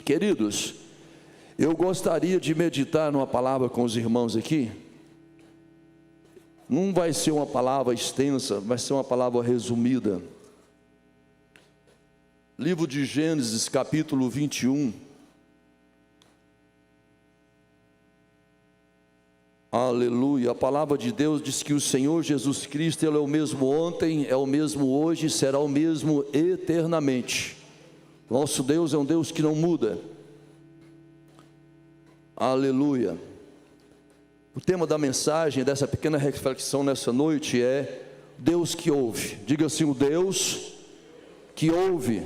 Queridos, eu gostaria de meditar numa palavra com os irmãos aqui. Não vai ser uma palavra extensa, vai ser uma palavra resumida. Livro de Gênesis, capítulo 21. Aleluia. A palavra de Deus diz que o Senhor Jesus Cristo, Ele é o mesmo ontem, é o mesmo hoje, será o mesmo eternamente. Nosso Deus é um Deus que não muda. Aleluia. O tema da mensagem, dessa pequena reflexão nessa noite é Deus que ouve. Diga assim, o Deus que ouve.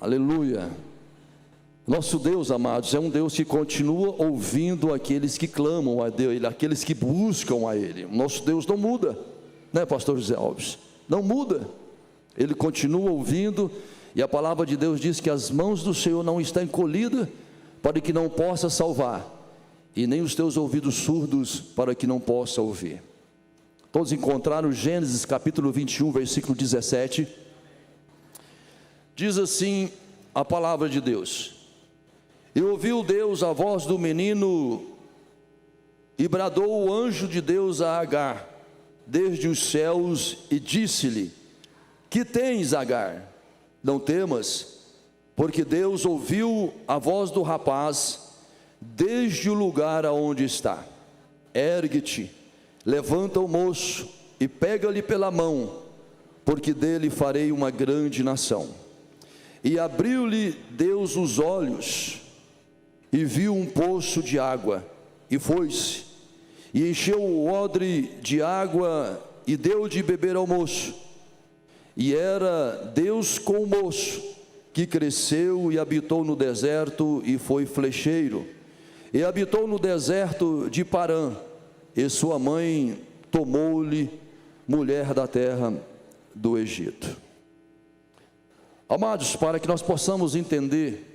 Aleluia. Nosso Deus, amados, é um Deus que continua ouvindo aqueles que clamam a Deus, aqueles que buscam a Ele. O nosso Deus não muda, né, pastor José Alves? Não muda. Ele continua ouvindo, e a palavra de Deus diz que as mãos do Senhor não estão encolhidas para que não possa salvar, e nem os teus ouvidos surdos para que não possa ouvir. Todos encontraram Gênesis capítulo 21, versículo 17. Diz assim a palavra de Deus: e ouviu Deus a voz do menino, e bradou o anjo de Deus a Agar desde os céus, e disse-lhe: que tens, Agar? Não temas, porque Deus ouviu a voz do rapaz desde o lugar aonde está. Ergue-te, levanta o moço e pega-lhe pela mão, porque dele farei uma grande nação. E abriu-lhe Deus os olhos, e viu um poço de água, e foi-se, e encheu o odre de água, e deu de beber ao moço. E era Deus com o moço, que cresceu e habitou no deserto, e foi flecheiro, e habitou no deserto de Parã, e sua mãe tomou-lhe mulher da terra do Egito. Amados, para que nós possamos entender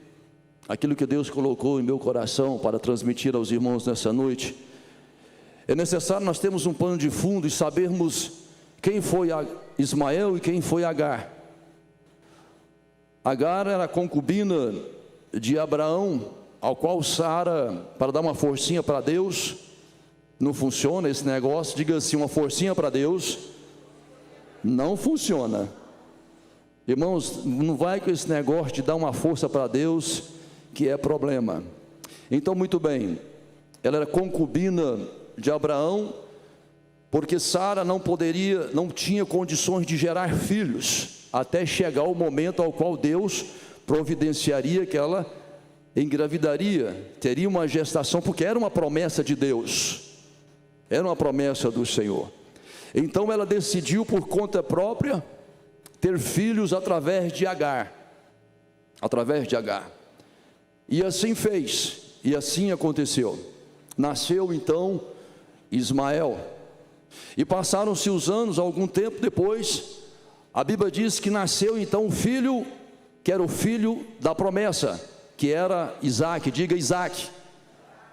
aquilo que Deus colocou em meu coração para transmitir aos irmãos nessa noite, é necessário nós termos um pano de fundo e sabermos quem foi Ismael e quem foi Agar. Agar era a concubina de Abraão, ao qual Sara, para dar uma forcinha para Deus, não funciona esse negócio, diga assim, uma forcinha para Deus, não funciona. Irmãos, não vai com esse negócio de dar uma força para Deus, que é problema. Então, muito bem, ela era concubina de Abraão, porque Sara não tinha condições de gerar filhos, até chegar o momento ao qual Deus providenciaria que ela engravidaria, teria uma gestação, porque era uma promessa de Deus, era uma promessa do Senhor. Então ela decidiu por conta própria ter filhos através de Agar, e assim fez, e assim aconteceu. Nasceu então Ismael, e passaram-se os anos. Algum tempo depois, a Bíblia diz que nasceu então um filho, que era o filho da promessa, que era Isaque. Diga Isaque,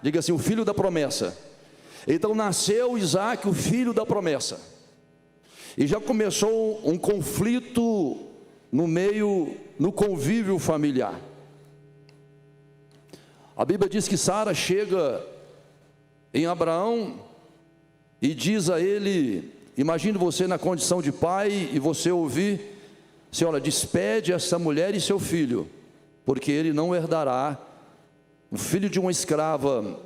diga assim, o filho da promessa. Então nasceu Isaque, o filho da promessa, e já começou um conflito no convívio familiar. A Bíblia diz que Sara chega em Abraão e diz a ele, imagine você na condição de pai, e você ouvir, Senhora, despede essa mulher e seu filho, porque ele não herdará, o filho de uma escrava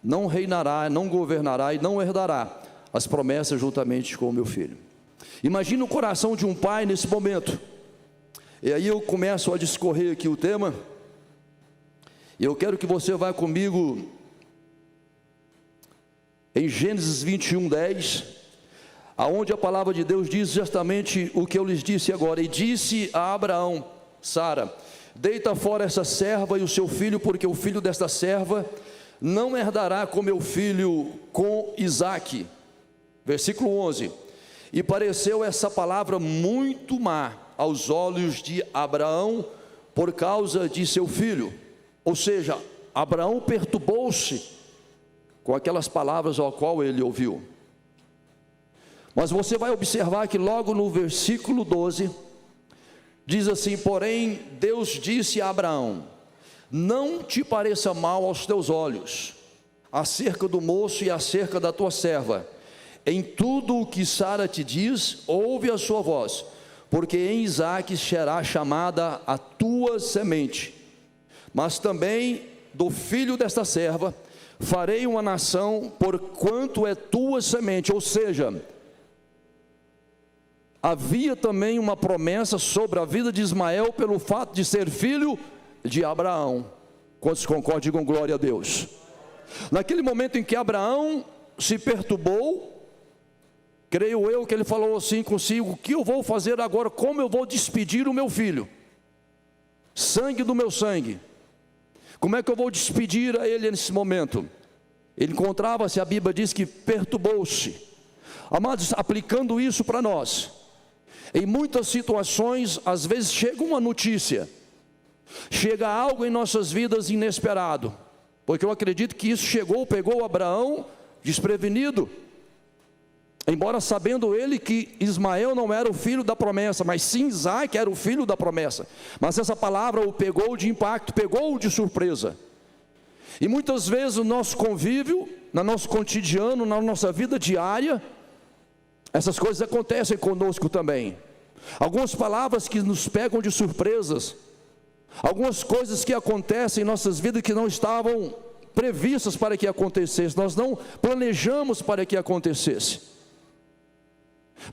não reinará, não governará e não herdará as promessas juntamente com o meu filho. Imagina o coração de um pai nesse momento. E aí eu começo a discorrer aqui o tema, e eu quero que você vá comigo em Gênesis 21, 10, aonde a palavra de Deus diz justamente o que eu lhes disse agora. E disse a Abraão, Sara: deita fora essa serva e o seu filho, porque o filho desta serva não herdará com meu filho, com Isaque. Versículo 11: e pareceu essa palavra muito má aos olhos de Abraão por causa de seu filho. Ou seja, Abraão perturbou-se com aquelas palavras ao qual ele ouviu. Mas você vai observar que logo no versículo 12, diz assim: porém Deus disse a Abraão: não te pareça mal aos teus olhos, acerca do moço e acerca da tua serva. Em tudo o que Sara te diz, ouve a sua voz, porque em Isaque será chamada a tua semente. Mas também do filho desta serva farei uma nação, porquanto é tua semente. Ou seja, havia também uma promessa sobre a vida de Ismael, pelo fato de ser filho de Abraão. Quantos concordam, digam glória a Deus. Naquele momento em que Abraão se perturbou, creio eu que ele falou assim consigo: o que eu vou fazer agora? Como eu vou despedir o meu filho? Sangue do meu sangue. Como é que eu vou despedir a ele nesse momento? Ele encontrava-se, a Bíblia diz que perturbou-se. Amados, aplicando isso para nós, em muitas situações, às vezes chega uma notícia, chega algo em nossas vidas inesperado, porque eu acredito que isso pegou Abraão desprevenido, embora sabendo ele que Ismael não era o filho da promessa, mas sim Isaque era o filho da promessa. Mas essa palavra o pegou de impacto, pegou-o de surpresa. E muitas vezes no nosso convívio, no nosso cotidiano, na nossa vida diária, essas coisas acontecem conosco também. Algumas palavras que nos pegam de surpresas, algumas coisas que acontecem em nossas vidas que não estavam previstas para que acontecesse, nós não planejamos para que acontecesse.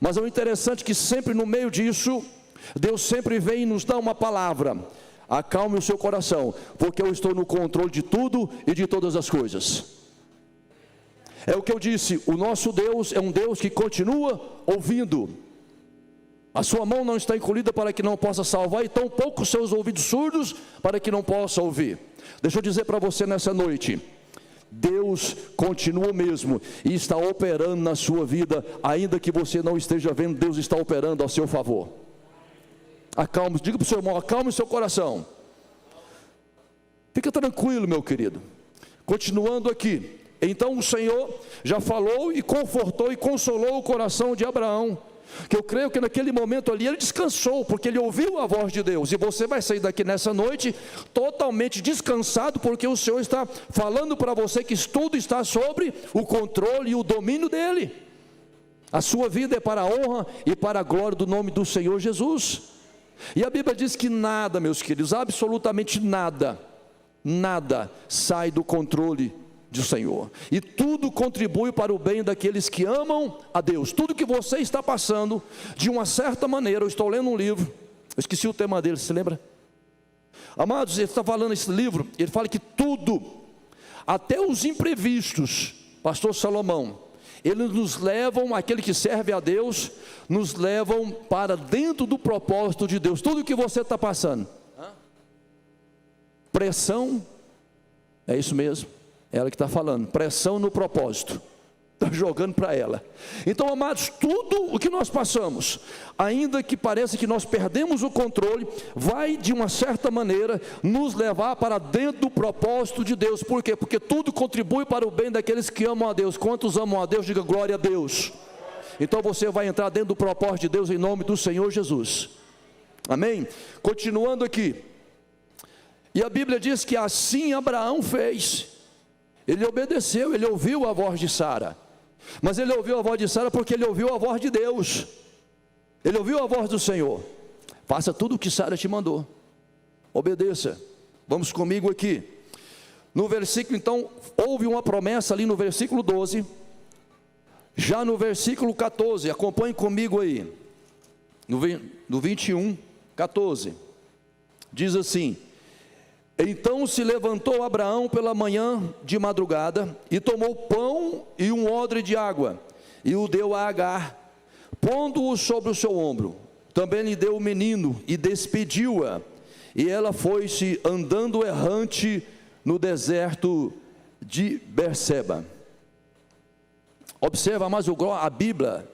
Mas é interessante que sempre no meio disso, Deus sempre vem e nos dá uma palavra: acalme o seu coração, porque eu estou no controle de tudo e de todas as coisas. É o que eu disse, o nosso Deus é um Deus que continua ouvindo. A sua mão não está encolhida para que não possa salvar, e tampouco os seus ouvidos surdos para que não possa ouvir. Deixa eu dizer para você nessa noite: Deus continua mesmo e está operando na sua vida, ainda que você não esteja vendo. Deus está operando ao seu favor. Acalme, diga para o seu irmão: acalme o seu coração. Fica tranquilo, meu querido. Continuando aqui, então o Senhor já falou e confortou e consolou o coração de Abraão, que eu creio que naquele momento ali ele descansou, porque ele ouviu a voz de Deus. E você vai sair daqui nessa noite totalmente descansado, porque o Senhor está falando para você que tudo está sobre o controle e o domínio dele. A sua vida é para a honra e para a glória do nome do Senhor Jesus. E a Bíblia diz que nada, meus queridos, absolutamente nada sai do controle do Senhor, e tudo contribui para o bem daqueles que amam a Deus. Tudo que você está passando, de uma certa maneira, eu estou lendo um livro, eu esqueci o tema dele, se lembra? Amados, ele está falando esse livro, ele fala que tudo, até os imprevistos, pastor Salomão, eles nos levam, aquele que serve a Deus, nos levam para dentro do propósito de Deus. Tudo que você está passando, pressão, é isso mesmo, ela que está falando, pressão no propósito, está jogando para ela. Então, amados, tudo o que nós passamos, ainda que pareça que nós perdemos o controle, vai de uma certa maneira nos levar para dentro do propósito de Deus. Por quê? Porque tudo contribui para o bem daqueles que amam a Deus. Quantos amam a Deus? Diga glória a Deus. Então você vai entrar dentro do propósito de Deus em nome do Senhor Jesus. Amém? Continuando aqui, e a Bíblia diz que assim Abraão fez. Ele obedeceu, ele ouviu a voz de Sara. Mas ele ouviu a voz de Sara porque ele ouviu a voz de Deus. Ele ouviu a voz do Senhor. Faça tudo o que Sara te mandou. Obedeça. Vamos comigo aqui. No versículo, então, houve uma promessa ali no versículo 12. Já no versículo 14, acompanhe comigo aí. No 21, 14. Diz assim: então se levantou Abraão pela manhã de madrugada, e tomou pão e um odre de água, e o deu a Agar, pondo-o sobre o seu ombro. Também lhe deu o menino, e despediu-a, e ela foi-se andando errante no deserto de Berseba. Observa, mas a Bíblia,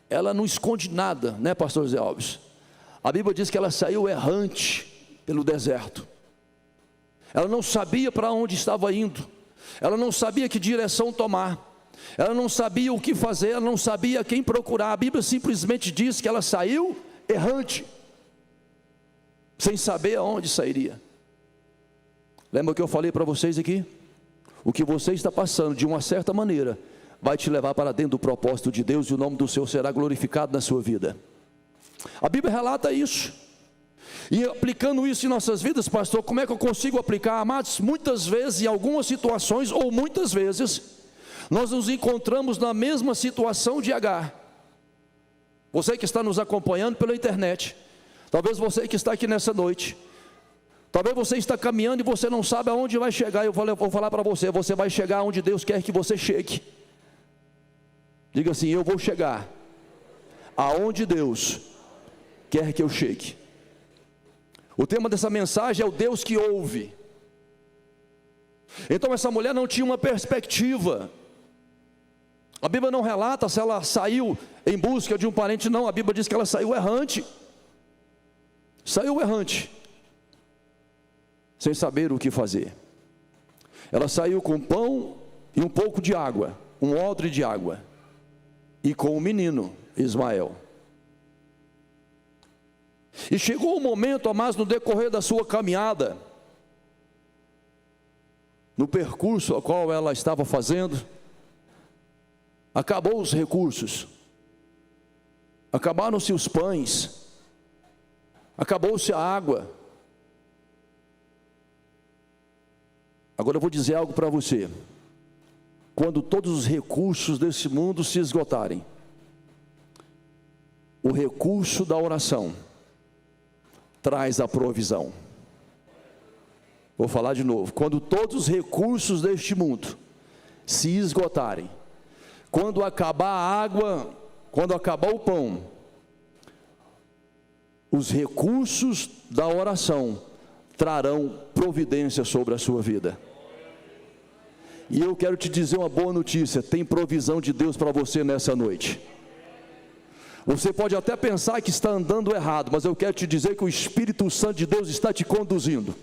ela não esconde nada, né, pastor Zé Alves? A Bíblia diz que ela saiu errante pelo deserto. Ela não sabia para onde estava indo, ela não sabia que direção tomar, ela não sabia o que fazer, ela não sabia quem procurar. A Bíblia simplesmente diz que ela saiu errante, sem saber aonde sairia. Lembra o que eu falei para vocês aqui? O que você está passando, de uma certa maneira, vai te levar para dentro do propósito de Deus, e o nome do Senhor será glorificado na sua vida. A Bíblia relata isso. E aplicando isso em nossas vidas, pastor, como é que eu consigo aplicar, amados? Muitas vezes, em algumas situações, ou muitas vezes, nós nos encontramos na mesma situação de Agar. Você que está nos acompanhando pela internet, talvez você que está aqui nessa noite, talvez você está caminhando e você não sabe aonde vai chegar. Eu vou falar para você, você vai chegar onde Deus quer que você chegue. Diga assim: eu vou chegar aonde Deus quer que eu chegue. O tema dessa mensagem é o Deus que ouve. Então essa mulher não tinha uma perspectiva. A Bíblia não relata se ela saiu em busca de um parente, não. A Bíblia diz que ela saiu errante. Saiu errante, sem saber o que fazer. Ela saiu com pão e um pouco de água, um odre de água, e com o menino Ismael. E chegou o momento, amados, no decorrer da sua caminhada, no percurso ao qual ela estava fazendo, acabou os recursos, acabaram-se os pães, acabou-se a água. Agora eu vou dizer algo para você: quando todos os recursos desse mundo se esgotarem, o recurso da oração traz a provisão. Vou falar de novo: quando todos os recursos deste mundo se esgotarem, quando acabar a água, quando acabar o pão, os recursos da oração trarão providência sobre a sua vida. E eu quero te dizer uma boa notícia: tem provisão de Deus para você nessa noite. Você pode até pensar que está andando errado, mas eu quero te dizer que o Espírito Santo de Deus está te conduzindo.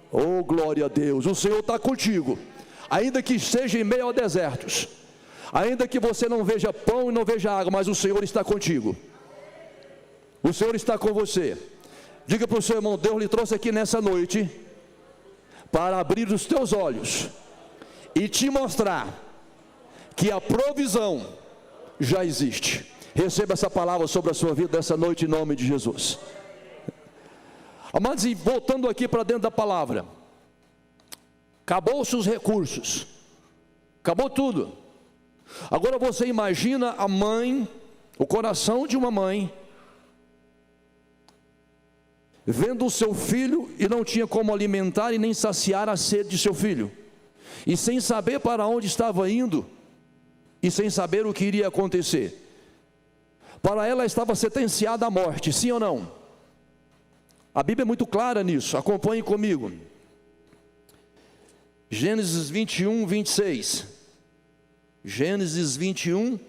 Oh, glória a Deus, o Senhor está contigo, ainda que esteja em meio a desertos, ainda que você não veja pão e não veja água, mas o Senhor está contigo. O Senhor está com você. Diga para o seu irmão: Deus lhe trouxe aqui nessa noite para abrir os teus olhos e te mostrar que a provisão já existe. Receba essa palavra sobre a sua vida dessa noite, em nome de Jesus. Amados, e voltando aqui para dentro da palavra, acabou-se os recursos, acabou tudo. Agora você imagina a mãe, o coração de uma mãe, vendo o seu filho e não tinha como alimentar e nem saciar a sede de seu filho, e sem saber para onde estava indo, e sem saber o que iria acontecer. Para ela estava sentenciada à morte, sim ou não? A Bíblia é muito clara nisso, acompanhe comigo. Gênesis 21, 26. Gênesis 21,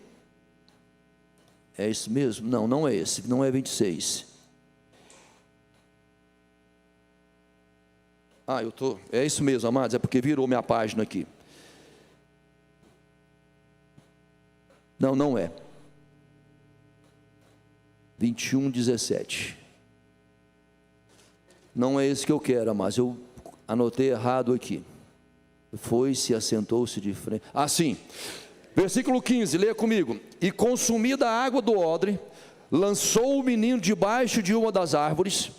é esse mesmo? Não, não é esse, não é 26. É isso mesmo, amados, é porque virou minha página aqui. Não, não é. 21, 17. Não é esse que eu quero, mas eu anotei errado aqui. Foi-se, assentou-se de frente. Sim. Versículo 15, leia comigo. E consumida a água do odre, lançou o menino debaixo de uma das árvores,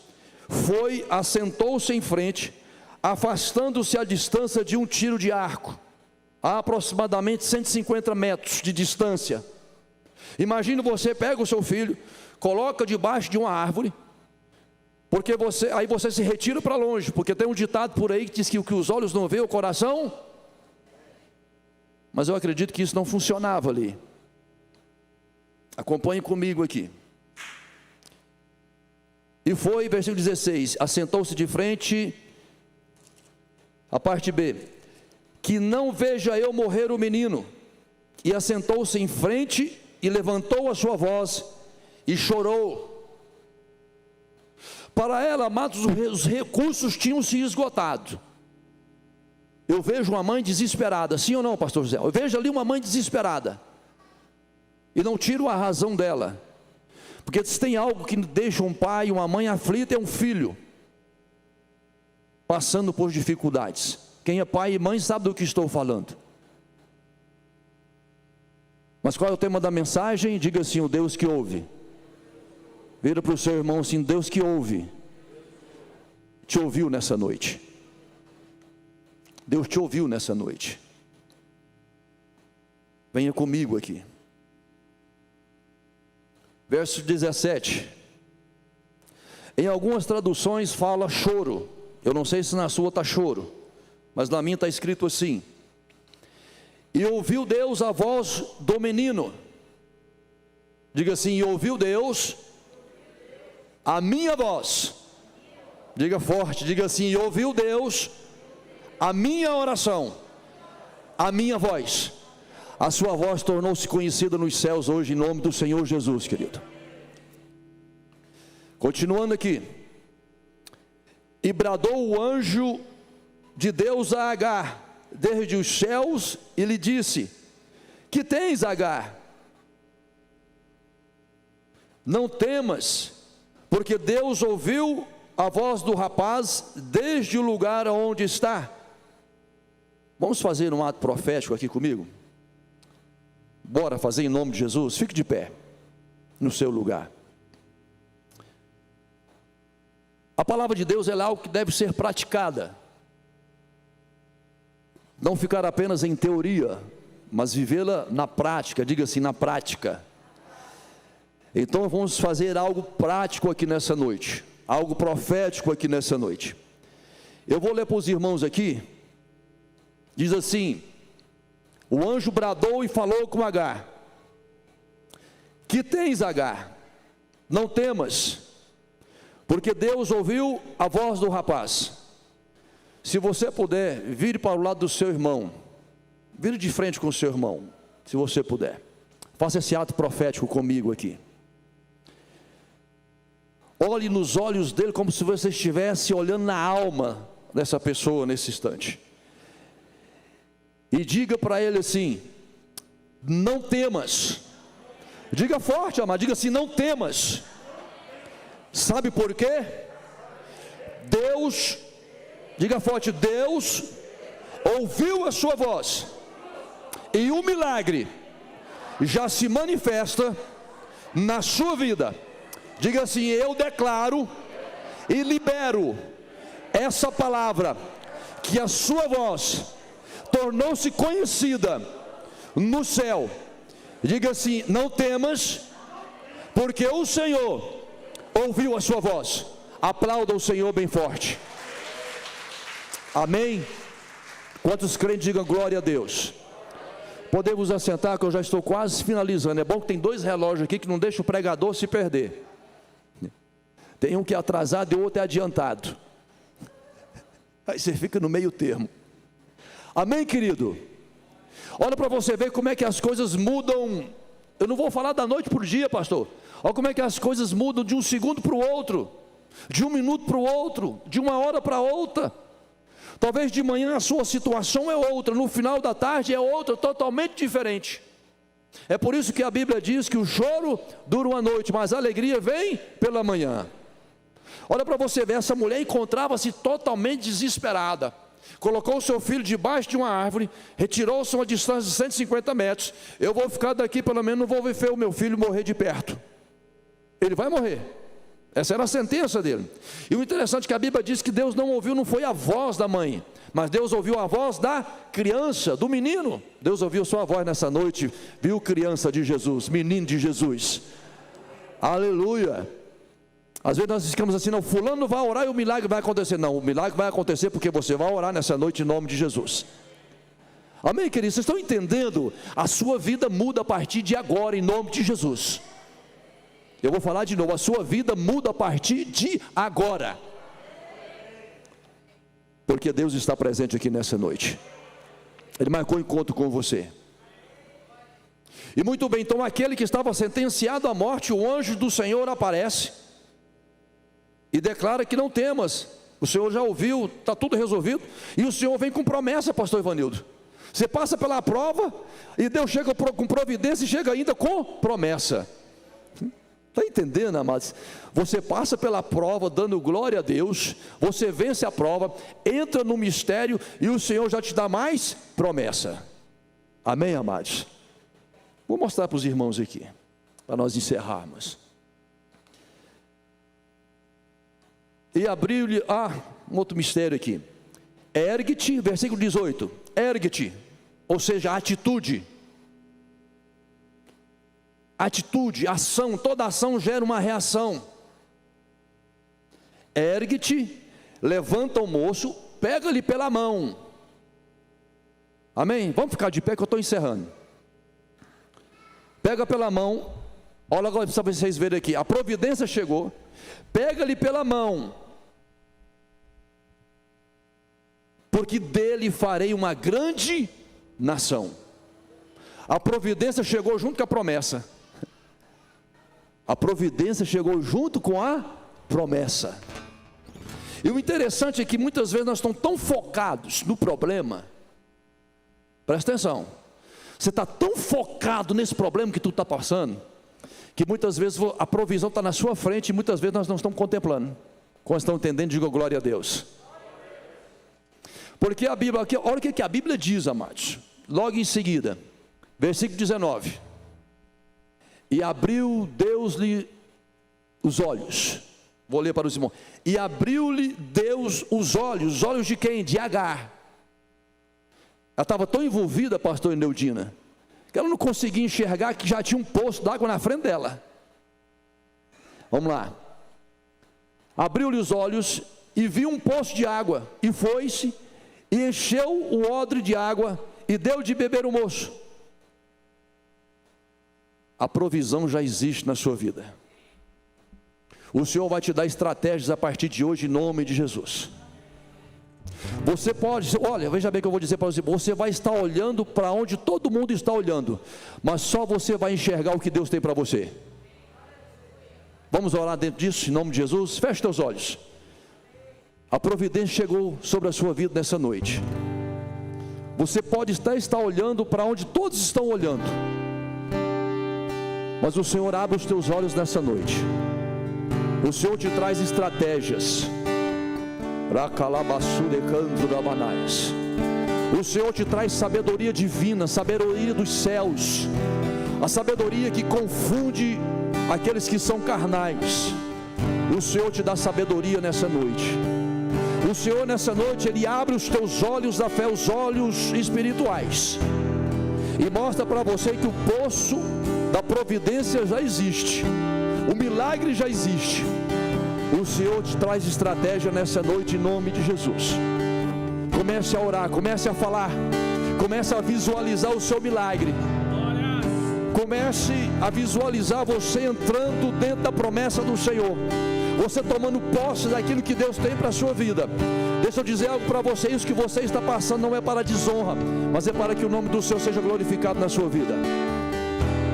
foi, assentou-se em frente, afastando-se à distância de um tiro de arco, a aproximadamente 150 metros de distância. Imagina, você pega o seu filho, coloca debaixo de uma árvore, porque aí você se retira para longe, porque tem um ditado por aí que diz que o que os olhos não veem, o coração. Mas eu acredito que isso não funcionava ali. Acompanhe comigo aqui. E foi, versículo 16, assentou-se de frente, a parte B, que não veja eu morrer o menino, e assentou-se em frente, e levantou a sua voz, e chorou. Para ela, amados, os recursos tinham se esgotado. Eu vejo uma mãe desesperada, sim ou não, pastor José? Eu vejo ali uma mãe desesperada, e não tiro a razão dela, porque se tem algo que deixa um pai e uma mãe aflita, é um filho passando por dificuldades. Quem é pai e mãe sabe do que estou falando. Mas qual é o tema da mensagem? Diga assim: o Deus que ouve. Vira para o seu irmão assim: Deus que ouve, te ouviu nessa noite. Deus te ouviu nessa noite. Venha comigo aqui. Verso 17. Em algumas traduções fala choro. Eu não sei se na sua está choro, mas na minha está escrito assim: e ouviu Deus a voz do menino. Diga assim: e ouviu Deus a minha voz. Diga forte, diga assim: e ouviu Deus a minha oração, a minha voz. A sua voz tornou-se conhecida nos céus hoje, em nome do Senhor Jesus, querido. Continuando aqui. E bradou o anjo de Deus a Agar desde os céus e lhe disse: que tens, Agar? Não temas, porque Deus ouviu a voz do rapaz desde o lugar onde está. Vamos fazer um ato profético aqui comigo? Bora fazer em nome de Jesus? Fique de pé no seu lugar. A palavra de Deus é algo que deve ser praticada. Não ficar apenas em teoria, mas vivê-la na prática. Diga assim: na prática. Então vamos fazer algo prático aqui nessa noite, algo profético aqui nessa noite. Eu vou ler para os irmãos aqui. Diz assim: o anjo bradou e falou com Agar: que tens, Agar? Não temas, porque Deus ouviu a voz do rapaz. Se você puder, vire para o lado do seu irmão, vire de frente com o seu irmão, se você puder. Faça esse ato profético comigo aqui. Olhe nos olhos dele como se você estivesse olhando na alma dessa pessoa nesse instante. E diga para ele assim: não temas. Diga forte, amado, diga assim: não temas. Sabe por quê? Deus, diga forte, Deus ouviu a sua voz, e o milagre já se manifesta na sua vida. Diga assim: eu declaro e libero essa palavra, que a sua voz tornou-se conhecida no céu. Diga assim: não temas, porque o Senhor ouviu a sua voz. Aplauda o Senhor bem forte. Amém? Quantos crentes digam glória a Deus? Podemos assentar, que eu já estou quase finalizando. É bom que tem 2 relógios aqui que não deixa o pregador se perder. Tem um que é atrasado e o outro é adiantado. Aí você fica no meio termo. Amém, querido? Olha para você ver como é que as coisas mudam. Eu não vou falar da noite para o dia, pastor. Olha como é que as coisas mudam de um segundo para o outro, de um minuto para o outro, de uma hora para outra. Talvez de manhã a sua situação é outra, no final da tarde é outra, totalmente diferente. É por isso que a Bíblia diz que o choro dura uma noite, mas a alegria vem pela manhã. Olha para você ver, essa mulher encontrava-se totalmente desesperada. Colocou o seu filho debaixo de uma árvore, retirou-se a uma distância de 150 metros. Eu vou ficar daqui, pelo menos não vou ver o meu filho morrer de perto. Ele vai morrer. Essa era a sentença dele. E o interessante é que a Bíblia diz que Deus não ouviu, não foi a voz da mãe, mas Deus ouviu a voz da criança, do menino. Deus ouviu sua voz nessa noite, viu criança de Jesus, menino de Jesus. Aleluia. Às vezes nós ficamos assim: não, fulano vai orar e o milagre vai acontecer. Não, o milagre vai acontecer porque você vai orar nessa noite em nome de Jesus. Amém, queridos? Vocês estão entendendo? A sua vida muda a partir de agora em nome de Jesus. Eu vou falar de novo: a sua vida muda a partir de agora, porque Deus está presente aqui nessa noite. Ele marcou encontro com você. E muito bem, então aquele que estava sentenciado à morte, o anjo do Senhor aparece e declara que não temas. O Senhor já ouviu, está tudo resolvido. E o Senhor vem com promessa, pastor Ivanildo. Você passa pela prova e Deus chega com providência e chega ainda com promessa. Está entendendo, amados? Você passa pela prova dando glória a Deus, você vence a prova, entra no mistério e o Senhor já te dá mais promessa. Amém, amados? Vou mostrar para os irmãos aqui, para nós encerrarmos. E abriu-lhe, um outro mistério aqui. Ergue-te, versículo 18. Ergue-te, ou seja, atitude. Atitude, ação, toda ação gera uma reação. Ergue-te, levanta o moço, pega-lhe pela mão. Amém? Vamos ficar de pé que eu estou encerrando. Pega pela mão. Olha agora para vocês verem aqui. A providência chegou. Pega-lhe pela mão, porque dele farei uma grande nação. A providência chegou junto com a promessa. A providência chegou junto com a promessa. E o interessante é que muitas vezes nós estamos tão focados no problema. Presta atenção. Você está tão focado nesse problema que tu está passando, que muitas vezes a provisão está na sua frente e muitas vezes nós não estamos contemplando. Quando estão entendendo, diga glória a Deus. Porque a Bíblia, olha o que a Bíblia diz, amados. Logo em seguida, versículo 19. E abriu Deus-lhe os olhos. Vou ler para os irmãos. E abriu-lhe Deus os olhos de quem? De Agar. Ela estava tão envolvida, pastor Neudina, que ela não conseguia enxergar que já tinha um poço d'água na frente dela. Vamos lá. Abriu-lhe os olhos e viu um poço de água, e foi-se, e encheu o odre de água, e deu de beber o moço. A provisão já existe na sua vida. O Senhor vai te dar estratégias a partir de hoje, em nome de Jesus. Você pode, olha, veja bem o que eu vou dizer para você. Você vai estar olhando para onde todo mundo está olhando, mas só você vai enxergar o que Deus tem para você. Vamos orar dentro disso, em nome de Jesus. Feche teus olhos. A providência chegou sobre a sua vida nessa noite. Você pode estar olhando para onde todos estão olhando, mas o Senhor abre os teus olhos nessa noite. O Senhor te traz estratégias. O Senhor te traz sabedoria divina, sabedoria dos céus, a sabedoria que confunde aqueles que são carnais. O Senhor te dá sabedoria nessa noite. O Senhor nessa noite, Ele abre os teus olhos da fé, os olhos espirituais, e mostra para você que o poço da providência já existe, o milagre já existe. O Senhor te traz estratégia nessa noite, em nome de Jesus. Comece a orar, comece a falar, comece a visualizar o seu milagre. Comece a visualizar você entrando dentro da promessa do Senhor, você tomando posse daquilo que Deus tem para a sua vida. Deixa eu dizer algo para você: isso que você está passando não é para desonra, mas é para que o nome do Senhor seja glorificado na sua vida.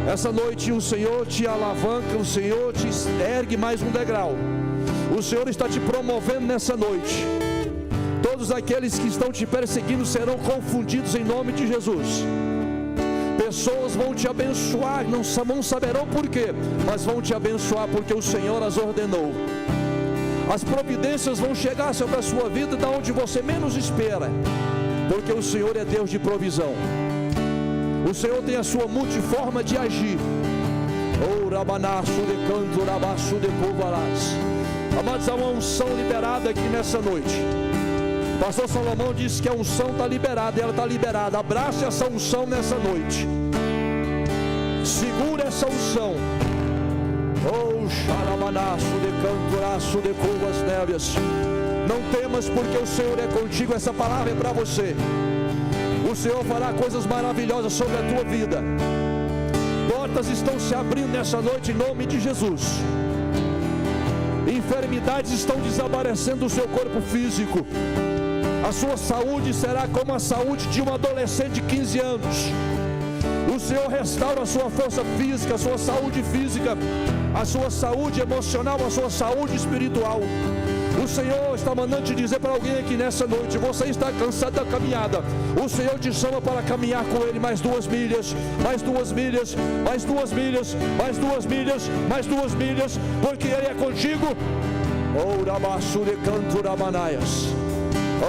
Essa noite o Senhor te alavanca, o Senhor te ergue mais um degrau. O Senhor está te promovendo nessa noite. Todos aqueles que estão te perseguindo serão confundidos em nome de Jesus. Pessoas vão te abençoar, não saberão por quê, mas vão te abençoar porque o Senhor as ordenou. As providências vão chegar sobre a sua vida da onde você menos espera, porque o Senhor é Deus de provisão. O Senhor tem a sua multiforma de agir. Amados, há uma unção liberada aqui nessa noite. Pastor Salomão disse que a unção está liberada, e ela está liberada. Abrace essa unção nessa noite. Segura essa unção. Não temas, porque o Senhor é contigo. Essa palavra é para você. O Senhor fará coisas maravilhosas sobre a tua vida. Portas estão se abrindo nessa noite em nome de Jesus. Enfermidades estão desaparecendo do seu corpo físico. A sua saúde será como a saúde de um adolescente de 15 anos. O Senhor restaura a sua força física, a sua saúde física, a sua saúde emocional, a sua saúde espiritual. O Senhor está mandando te dizer para alguém aqui nessa noite: você está cansado da caminhada, o Senhor te chama para caminhar com Ele mais 2 milhas, mais 2 milhas, mais 2 milhas, mais 2 milhas, mais 2 milhas, porque Ele é contigo.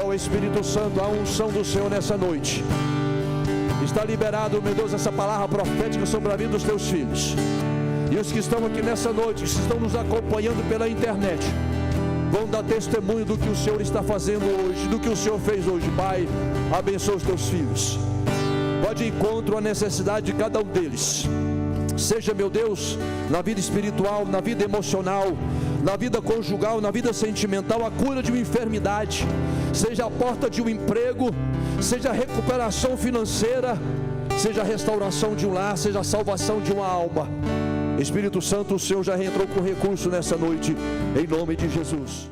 Oh Espírito Santo, a unção do Senhor nessa noite está liberado, meu Deus, essa palavra profética sobre a vida dos teus filhos. E os que estão aqui nessa noite, que estão nos acompanhando pela internet, vão dar testemunho do que o Senhor está fazendo hoje, do que o Senhor fez hoje. Pai, abençoa os teus filhos, vá de encontro à necessidade de cada um deles. Seja, meu Deus, na vida espiritual, na vida emocional, na vida conjugal, na vida sentimental, a cura de uma enfermidade, seja a porta de um emprego, seja a recuperação financeira, seja a restauração de um lar, seja a salvação de uma alma. Espírito Santo, o Senhor já entrou com recurso nessa noite, em nome de Jesus.